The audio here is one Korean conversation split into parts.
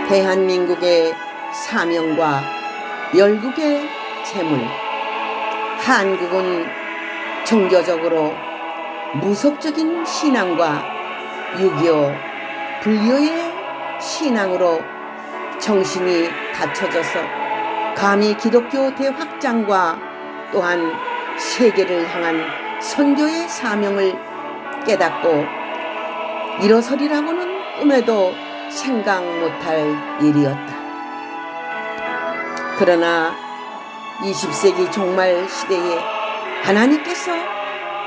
대한민국의 사명과 열국의 재물. 한국은 종교적으로 무속적인 신앙과 유교, 불교의 신앙으로 정신이 갖춰져서 감히 기독교 대확장과 또한 세계를 향한 선교의 사명을 깨닫고 일어서리라고는 꿈에도 생각 못할 일이었다. 그러나 20세기 종말 시대에 하나님께서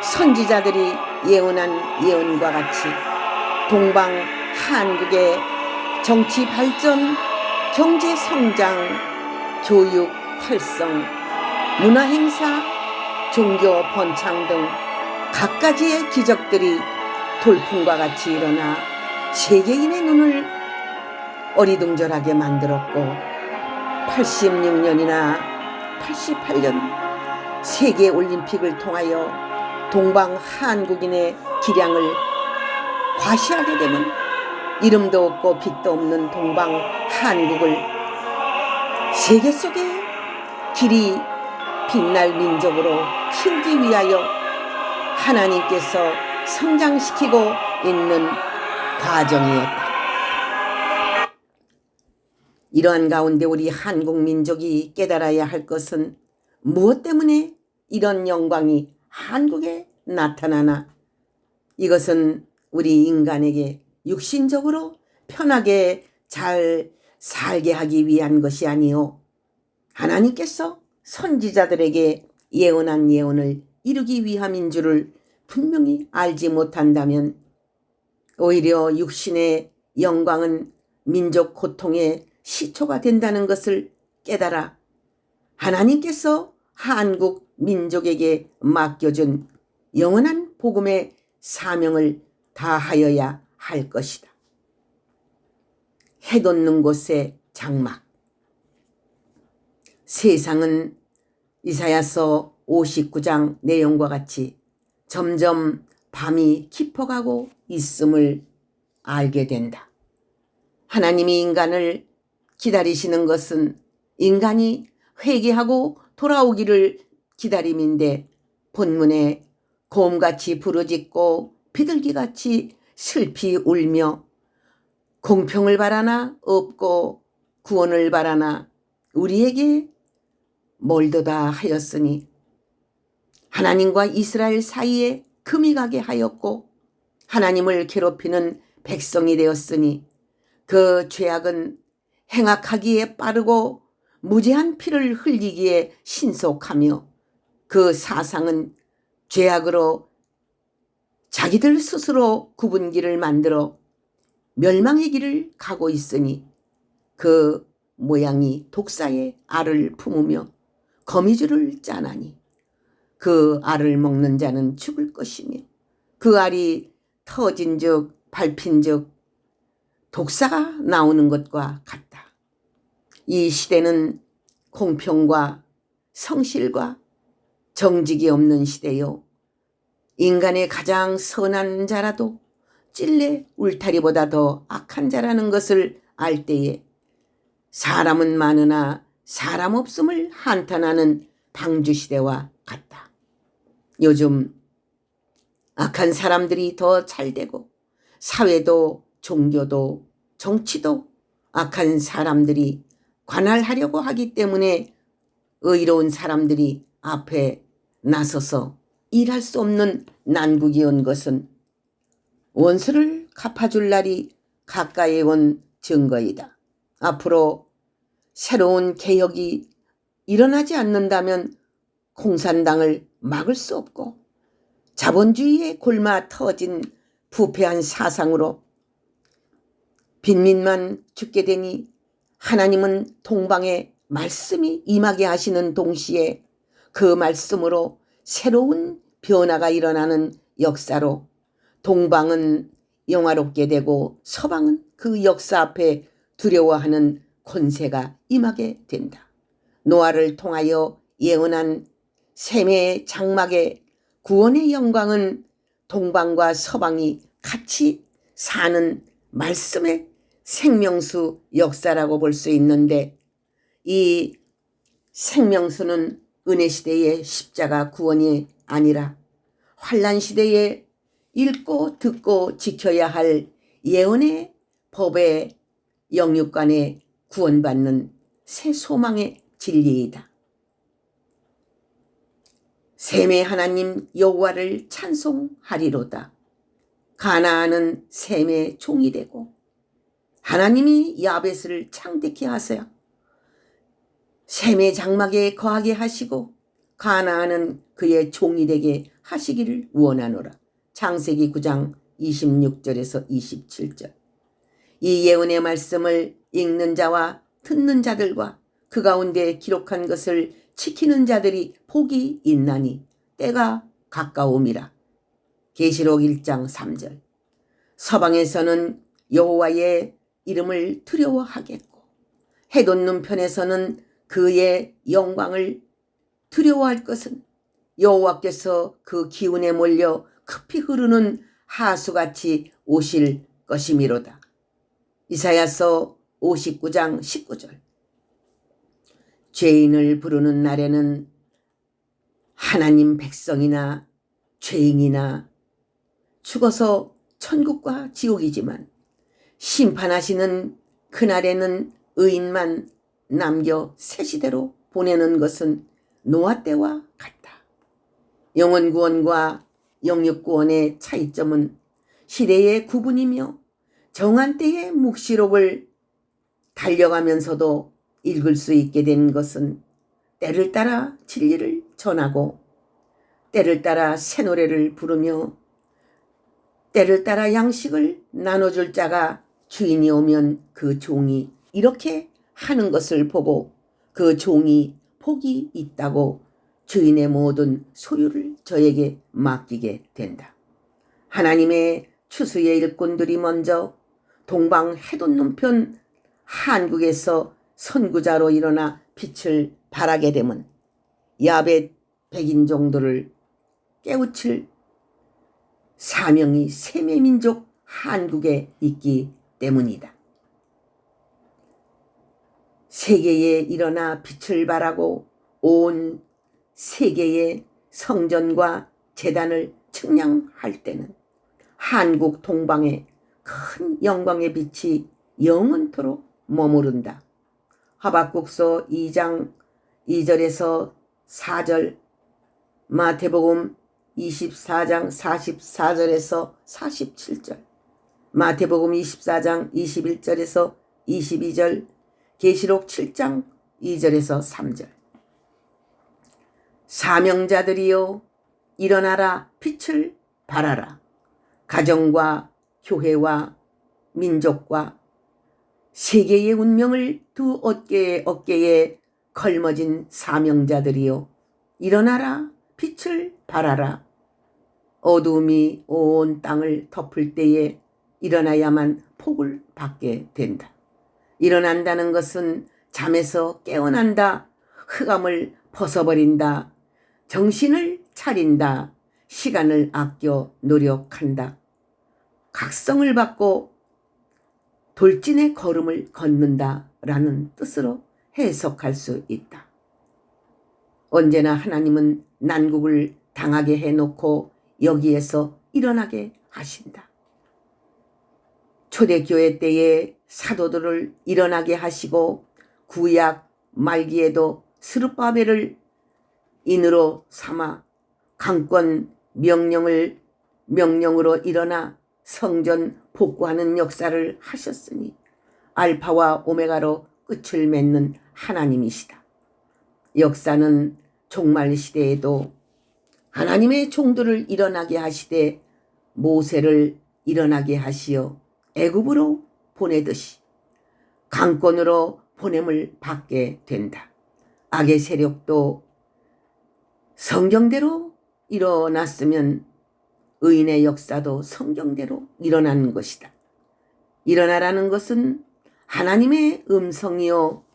선지자들이 예언한 예언과 같이 동방 한국의 정치 발전, 경제 성장, 교육 활성, 문화 행사, 종교 번창 등 갖가지의 기적들이 돌풍과 같이 일어나 세계인의 눈을 어리둥절하게 만들었고 86년이나 88년 세계올림픽을 통하여 동방 한국인의 기량을 과시하게 되면 이름도 없고 빛도 없는 동방 한국을 세계 속에 길이 빛날 민족으로 키우기 위하여 하나님께서 성장시키고 있는 과정이었다. 이러한 가운데 우리 한국 민족이 깨달아야 할 것은 무엇 때문에 이런 영광이 한국에 나타나나? 이것은 우리 인간에게 육신적으로 편하게 잘 살게 하기 위한 것이 아니요, 하나님께서 선지자들에게 예언한 예언을 이루기 위함인 줄을 분명히 알지 못한다면 오히려 육신의 영광은 민족 고통의 시초가 된다는 것을 깨달아 하나님께서 한국 민족에게 맡겨준 영원한 복음의 사명을 다하여야 할 것이다. 해 돋는 곳에 장막. 세상은 이사야서 59장 내용과 같이 점점 밤이 깊어가고 있음을 알게 된다. 하나님이 인간을 기다리시는 것은 인간이 회개하고 돌아오기를 기다림인데 본문에 곰같이 부르짖고 비둘기같이 슬피 울며 공평을 바라나 없고 구원을 바라나 우리에게 멀도다 하였으니 하나님과 이스라엘 사이에 금이 가게 하였고 하나님을 괴롭히는 백성이 되었으니 그 죄악은 행악하기에 빠르고 무죄한 피를 흘리기에 신속하며 그 사상은 죄악으로 자기들 스스로 굽은 길을 만들어 멸망의 길을 가고 있으니 그 모양이 독사의 알을 품으며 거미줄을 짜나니 그 알을 먹는 자는 죽을 것이며 그 알이 터진즉 밟힌즉 독사가 나오는 것과 같다. 이 시대는 공평과 성실과 정직이 없는 시대요, 인간의 가장 선한 자라도 찔레 울타리보다 더 악한 자라는 것을 알 때에 사람은 많으나 사람 없음을 한탄하는 방주시대와 같다. 요즘 악한 사람들이 더 잘되고 사회도 종교도 정치도 악한 사람들이 관할하려고 하기 때문에 의로운 사람들이 앞에 나서서 일할 수 없는 난국이 온 것은 원수를 갚아줄 날이 가까이 온 증거이다. 앞으로 새로운 개혁이 일어나지 않는다면 공산당을 막을 수 없고 자본주의에 골마 터진 부패한 사상으로 빈민만 죽게 되니 하나님은 동방에 말씀이 임하게 하시는 동시에 그 말씀으로 새로운 변화가 일어나는 역사로 동방은 영화롭게 되고 서방은 그 역사 앞에 두려워하는 권세가 임하게 된다. 노아를 통하여 예언한 셈의 장막의 구원의 영광은 동방과 서방이 같이 사는 말씀의 생명수 역사라고 볼 수 있는데, 이 생명수는 은혜시대의 십자가 구원이 아니라 환란시대에 읽고 듣고 지켜야 할 예언의 법의 영육간에 구원받는 새 소망의 진리이다. 셈의 하나님 여호와를 찬송하리로다. 가나안은 셈의 종이 되고 하나님이 야벳을 창대케 하세요. 셈의 장막에 거하게 하시고 가나안은 그의 종이 되게 하시기를 원하노라. 창세기 9장 26절에서 27절. 이 예언의 말씀을 읽는 자와 듣는 자들과 그 가운데 기록한 것을 지키는 자들이 복이 있나니 때가 가까움이라. 계시록 1장 3절. 서방에서는 여호와의 이름을 두려워하겠고 해돋는 편에서는 그의 영광을 두려워할 것은 여호와께서 그 기운에 몰려 급히 흐르는 하수같이 오실 것이미로다. 이사야서 59장 19절. 죄인을 부르는 날에는 하나님 백성이나 죄인이나 죽어서 천국과 지옥이지만 심판하시는 그날에는 의인만 남겨 새 시대로 보내는 것은 노아 때와 같다. 영혼 구원과 영육 구원의 차이점은 시대의 구분이며 정한 때의 묵시록을 달려가면서도 읽을 수 있게 된 것은 때를 따라 진리를 전하고 때를 따라 새 노래를 부르며 때를 따라 양식을 나눠줄 자가 주인이 오면 그 종이 이렇게 하는 것을 보고 그 종이 복이 있다고 주인의 모든 소유를 저에게 맡기게 된다. 하나님의 추수의 일꾼들이 먼저 동방 해돋는 편 한국에서 선구자로 일어나 빛을 발하게 되면 야벳 백인종들을 깨우칠 사명이 셈의 민족 한국에 있기 때문이다. 세계에 일어나 빛을 발하고 온 세계의 성전과 제단을 측량할 때는 한국 동방의 큰 영광의 빛이 영원토록 머무른다. 하박국서 2장 2절에서 4절, 마태복음 24장 44절에서 47절, 마태복음 24장 21절에서 22절, 계시록 7장 2절에서 3절. 사명자들이여 일어나라, 빛을 발하라. 가정과 교회와 민족과 세계의 운명을 두 어깨에 걸머진 사명자들이여 일어나라, 빛을 발하라. 어두움이 온 땅을 덮을 때에 일어나야만 복을 받게 된다. 일어난다는 것은 잠에서 깨어난다, 흑암을 벗어버린다, 정신을 차린다, 시간을 아껴 노력한다, 각성을 받고 돌진의 걸음을 걷는다 라는 뜻으로 해석할 수 있다. 언제나 하나님은 난국을 당하게 해놓고 여기에서 일어나게 하신다. 초대교회 때에 사도들을 일어나게 하시고 구약 말기에도 스룹바벨을 인으로 삼아 강권 명령으로 일어나 성전 복구하는 역사를 하셨으니 알파와 오메가로 끝을 맺는 하나님이시다. 역사는 종말 시대에도 하나님의 종들을 일어나게 하시되 모세를 일어나게 하시어 애굽으로 보내듯이 강권으로 보냄을 받게 된다. 악의 세력도 성경대로 일어났으면 의인의 역사도 성경대로 일어나는 것이다. 일어나라는 것은 하나님의 음성이요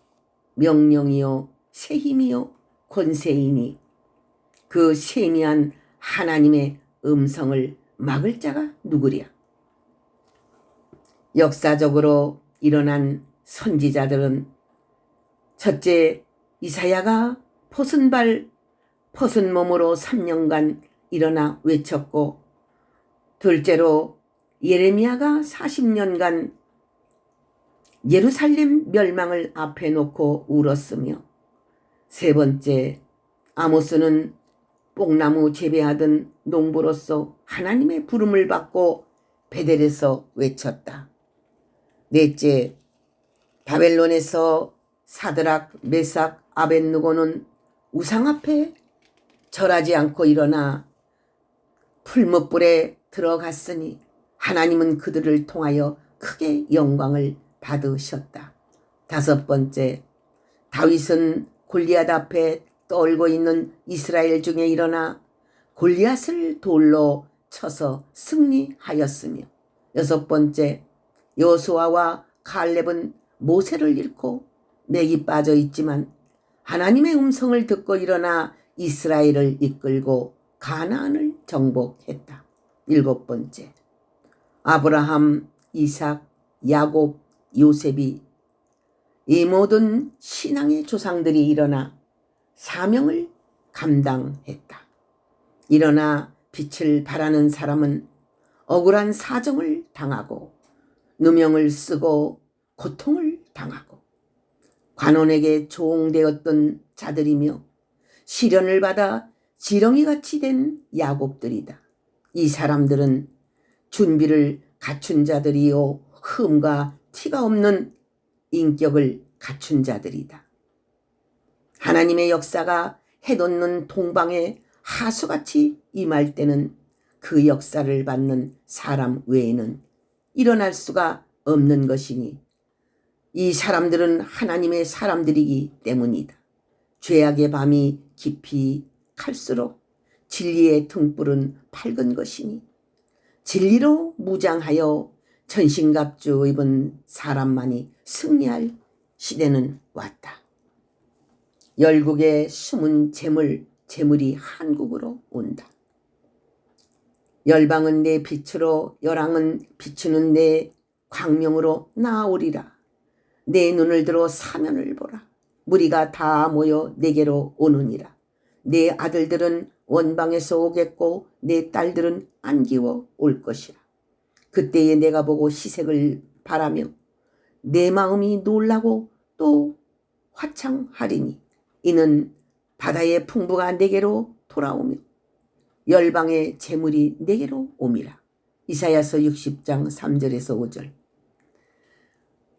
명령이요 새 힘이요 권세이니 그 세미한 하나님의 음성을 막을 자가 누구랴. 역사적으로 일어난 선지자들은 첫째 이사야가 벗은 몸으로 3년간 일어나 외쳤고, 둘째로 예레미야가 40년간 예루살렘 멸망을 앞에 놓고 울었으며, 세 번째 아모스는 뽕나무 재배하던 농부로서 하나님의 부름을 받고 베델에서 외쳤다. 넷째, 바벨론에서 사드락, 메삭, 아벳느고는 우상 앞에 절하지 않고 일어나 풀무불에 들어갔으니 하나님은 그들을 통하여 크게 영광을 받으셨다. 다섯 번째, 다윗은 골리앗 앞에 떨고 있는 이스라엘 중에 일어나 골리앗을 돌로 쳐서 승리하였으며, 여섯 번째, 여호수아와 칼렙은 모세를 잃고 맥이 빠져 있지만 하나님의 음성을 듣고 일어나 이스라엘을 이끌고 가나안을 정복했다. 일곱 번째, 아브라함, 이삭, 야곱, 요셉이 이 모든 신앙의 조상들이 일어나 사명을 감당했다. 일어나 빛을 발하는 사람은 억울한 사정을 당하고 누명을 쓰고 고통을 당하고 관원에게 종되었던 자들이며 시련을 받아 지렁이같이 된 야곱들이다. 이 사람들은 준비를 갖춘 자들이요 흠과 티가 없는 인격을 갖춘 자들이다. 하나님의 역사가 해돋는 동방에 하수같이 임할 때는 그 역사를 받는 사람 외에는 일어날 수가 없는 것이니 이 사람들은 하나님의 사람들이기 때문이다. 죄악의 밤이 깊이 갈수록 진리의 등불은 밝은 것이니 진리로 무장하여 전신갑주 입은 사람만이 승리할 시대는 왔다. 열국의 숨은 재물이 한국으로 온다. 열방은 내 빛으로, 열왕은 비추는 내 광명으로 나아오리라. 내 눈을 들어 사면을 보라. 무리가 다 모여 내게로 오느니라. 내 아들들은 원방에서 오겠고 내 딸들은 안기워 올 것이라. 그때에 내가 보고 희색을 바라며 내 마음이 놀라고 또 화창하리니 이는 바다의 풍부가 내게로 돌아오며 열방의 재물이 내게로 옴이라. 이사야서 60장 3절에서 5절.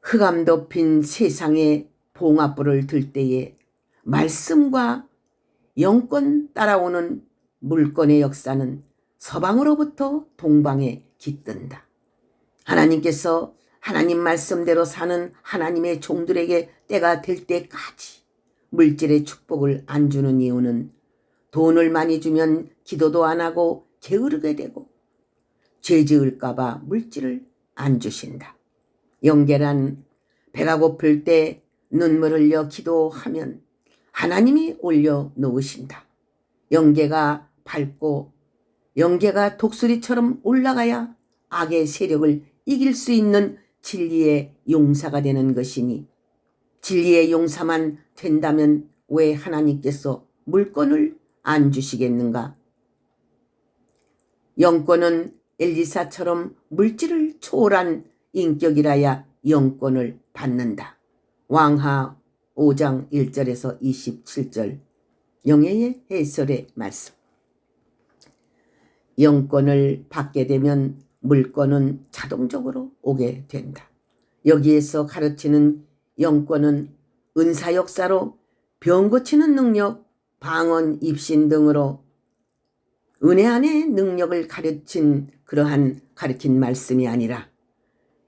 흑암 덮인 세상에 봉합불을 들 때에 말씀과 영권 따라오는 물권의 역사는 서방으로부터 동방에 깃든다. 하나님께서 하나님 말씀대로 사는 하나님의 종들에게 때가 될 때까지 물질의 축복을 안 주는 이유는 돈을 많이 주면 기도도 안 하고 게으르게 되고 죄 지을까 봐 물질을 안 주신다. 영계란 배가 고플 때 눈물 흘려 기도하면 하나님이 올려 놓으신다. 영계가 밝고 영계가 독수리처럼 올라가야 악의 세력을 이길 수 있는 진리의 용사가 되는 것이니 진리의 용사만 된다면 왜 하나님께서 물권을 안 주시겠는가? 영권은 엘리사처럼 물질을 초월한 인격이라야 영권을 받는다. 왕하 5장 1절에서 27절 영예의 해설의 말씀. 영권을 받게 되면 물권은 자동적으로 오게 된다. 여기에서 가르치는 영권은 은사 역사로 병 고치는 능력, 방언, 입신 등으로 은혜 안의 능력을 가르친 말씀이 아니라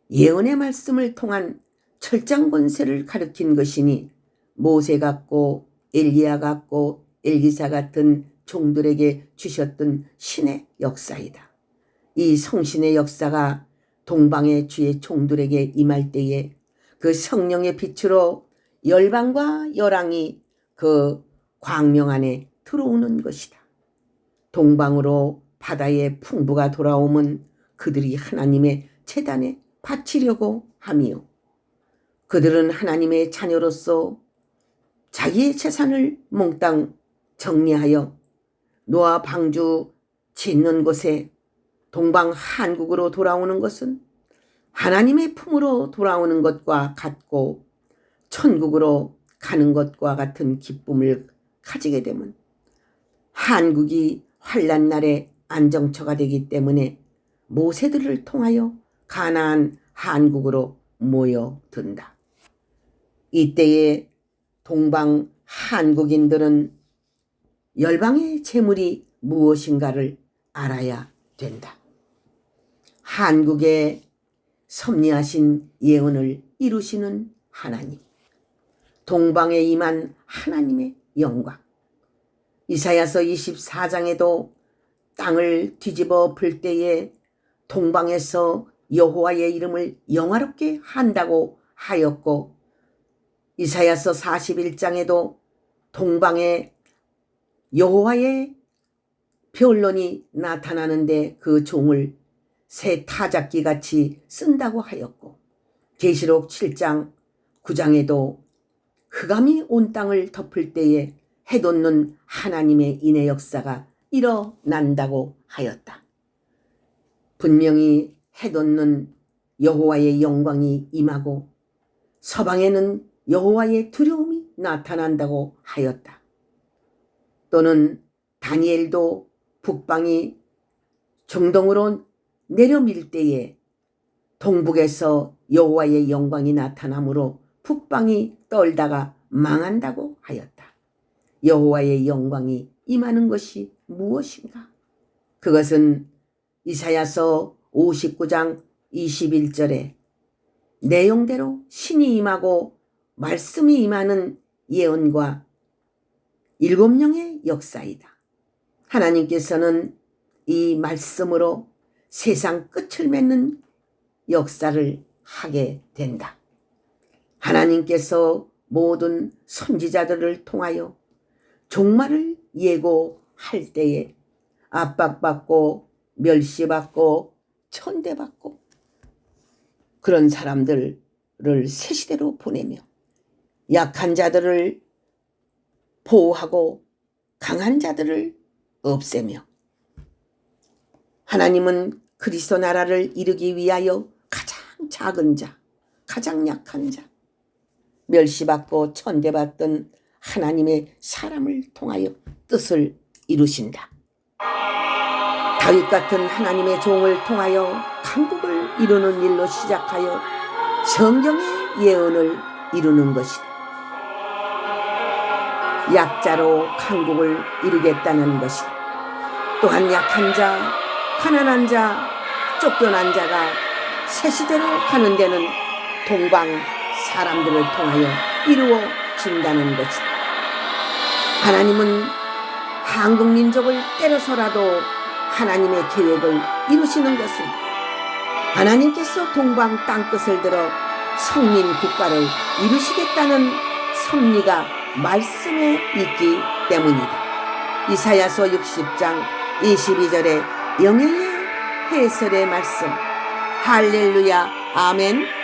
예언의 말씀을 통한 철장 권세를 가르친 것이니 모세 같고 엘리야 같고 엘기사 같은 종들에게 주셨던 신의 역사이다. 이 성신의 역사가 동방의 주의 종들에게 임할 때에 그 성령의 빛으로 열방과 열왕이 그 광명 안에 들어오는 것이다. 동방으로 바다의 풍부가 돌아오면 그들이 하나님의 제단에 바치려고 하며 그들은 하나님의 자녀로서 자기의 재산을 몽땅 정리하여 노아 방주 짓는 곳에 동방 한국으로 돌아오는 것은 하나님의 품으로 돌아오는 것과 같고 천국으로 가는 것과 같은 기쁨을 가지게 되면 한국이 환난 날의 안정처가 되기 때문에 모세들을 통하여 가나안 한국으로 모여든다. 이때에 동방 한국인들은 열방의 재물이 무엇인가를 알아야 된다. 한국의 섭리하신 예언을 이루시는 하나님, 동방에 임한 하나님의 영광. 이사야서 24장에도 땅을 뒤집어 볼 때에 동방에서 여호와의 이름을 영화롭게 한다고 하였고, 이사야서 41장에도 동방에 여호와의 변론이 나타나는데 그 종을 새 타작기 같이 쓴다고 하였고, 계시록 7장 9장에도 흑암이 온 땅을 덮을 때에 해돋는 하나님의 인의 역사가 일어난다고 하였다. 분명히 해돋는 여호와의 영광이 임하고 서방에는 여호와의 두려움이 나타난다고 하였다. 또는 다니엘도 북방이 중동으로 내려밀 때에 동북에서 여호와의 영광이 나타나므로 북방이 떨다가 망한다고 하였다. 여호와의 영광이 임하는 것이 무엇인가? 그것은 이사야서 59장 21절에 내용대로 신이 임하고 말씀이 임하는 예언과 7명의 역사이다. 하나님께서는 이 말씀으로 세상 끝을 맺는 역사를 하게 된다. 하나님께서 모든 선지자들을 통하여 종말을 예고할 때에 압박받고 멸시받고 천대받고 그런 사람들을 세시대로 보내며 약한 자들을 보호하고 강한 자들을 없애며, 하나님은 그리스도 나라를 이루기 위하여 가장 작은 자, 가장 약한 자, 멸시받고 천대받던 하나님의 사람을 통하여 뜻을 이루신다. 다윗 같은 하나님의 종을 통하여 강국을 이루는 일로 시작하여 성경의 예언을 이루는 것이다. 약자로 강국을 이루겠다는 것이다. 또한 약한 자, 가난한 자, 쫓겨난 자가 새시대로 가는 데는 동방 사람들을 통하여 이루어진다는 것이다. 하나님은 한국 민족을 때려서라도 하나님의 계획을 이루시는 것은 하나님께서 동방 땅끝을 들어 성민 국가를 이루시겠다는 섭리가 말씀에 있기 때문이다. 이사야서 60장 22절의 영예의 해설의 말씀. 할렐루야, 아멘.